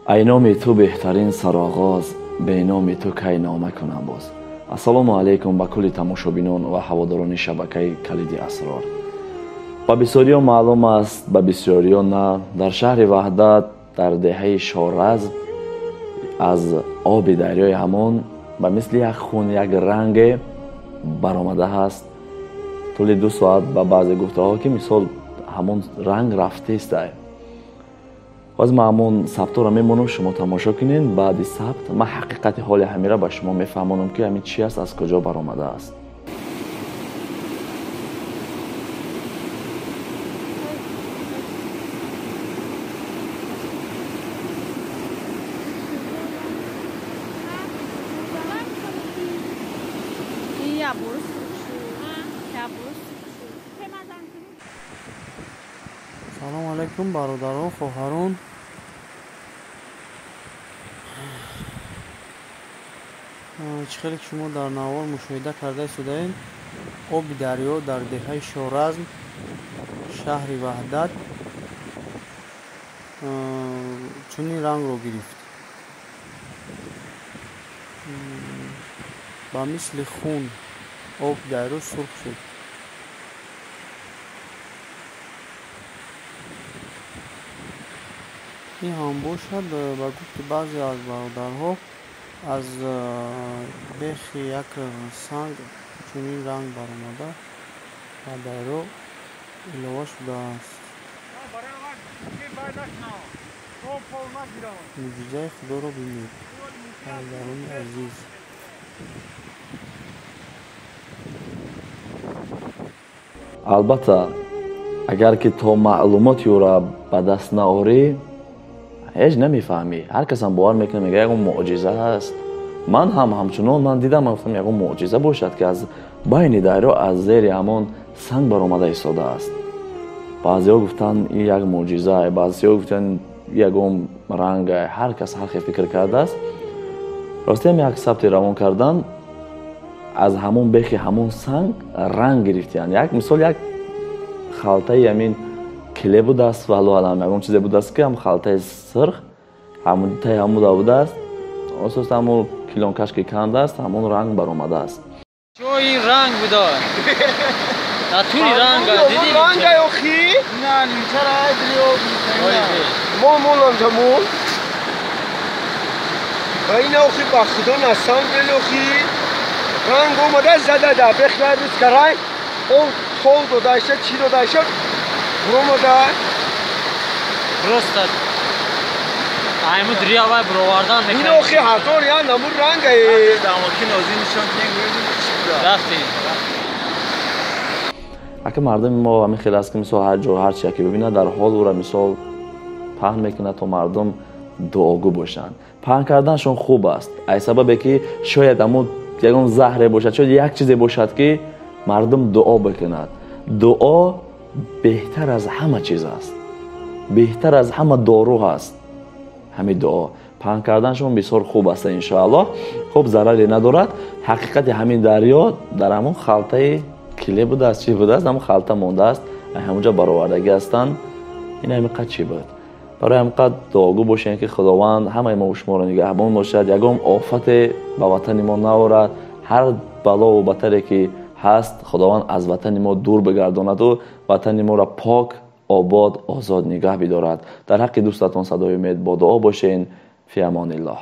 ای نام تو بهترین سرآغاز، به نام تو کی نامه کنم باز. السلام علیکم به کل تماشابینان و هواداران شبکه کلید اسرار. به بسیاری معلوم است، به بسیاری نه، در شهر وحدت در دهه شارزم از آب دریای همان به مثل یک خون یک رنگ برآمده است. طول 2 ساعت به بعضی گفته ها که مثال همون رنگ رفته است. از ما همون ثبت را میمونم، شما تماشا کنین. بعد ثبت من حقیقت حال همین را به شما میفهمونم که همین چی است، از کجا برآمده است. سلام علیکم برادران، خواهران. چخیلی که شما در نوار مشاهده کرده شدین، آب دریا در دهه شارزم شهر وحدت چنین رنگ رو گرفت، با مثل خون آب دریا سرخ شد. این هم باشد با گفت بعضی از برادرها از بیخ یک سنگ چنین رنگ برآمده و دریا علاوه شده است. معجزه خدا را ببینید برادران عزیز. البته اگر که تو معلوماتی را به دست نآوری هیچ نمیفهمی. هر کس هم باور میکنه میگه یک معجزه است. من هم همچنان من دیدم، گفتم یک معجزه باشد که از بین دریا از زیر همان سنگ برآمده ایستاده است. بعضیا گفتن این یک معجزه، بعضیا گفتن یک رنگ. هر کس هر فکر کرده است. راستی هم یک ثبت روان کردن از همون بیخ همون سنگ رنگ گرفتن. یک مثال یک خلطه همین کله بوده است و الله علم یکم چیزی بوده است که هم خلطه سرخ همون تای همون بوده است. اساس همون کلانکش که کنده است همون رنگ برآمده است. چو این رنگ بوده ناتوری رنگ دیدی رنگ یا خی نه چرا ادریو مول انتمول این اخی با خدا نسان بلوخی رنگ اومده زده ده بخیر روز کرای اون تول دو داشته چی دو داشته اومده درست است. ایمو دریا وای برآوردن این میکنه. اخی هزار یا نمور رنگ داماکی نازی نشان رفتیم. اگه مردم ما همین خیلی است که مثلا هر جا هر چی که ببینه در حال او را مثال پهن میکنه تا مردم دعاگو باشن. پهن کردنشون خوب است. ای سببه که شاید همون یکم زهره باشد، شاید یک چیزی باشد که مردم دعا بکنند. دعا بهتر از همه چیز است، بهتر از همه دارو هست. همین دعا پهن کردنشون بسیار خوب است ان شاء الله. خب ضرری ندارد. حقیقت همین دریا در همون خلطه کله بوده است، چی بوده است، همون خلطه مونده است، همونجا برآوردگی هستند. این همینقدر چی بود؟ برای همینقدر دعاگو باشین که خداوند همه ما و شما را نگهبان باشد، یگام آفت به وطن ما نآورد. هر بلا و بتری که هست خداوند از وطن ما دور بگرداند و وطن ما را پاک، آباد، آزاد نگه بدارد. در حق دوستتان صدای امید با دعا باشین. فی امان الله.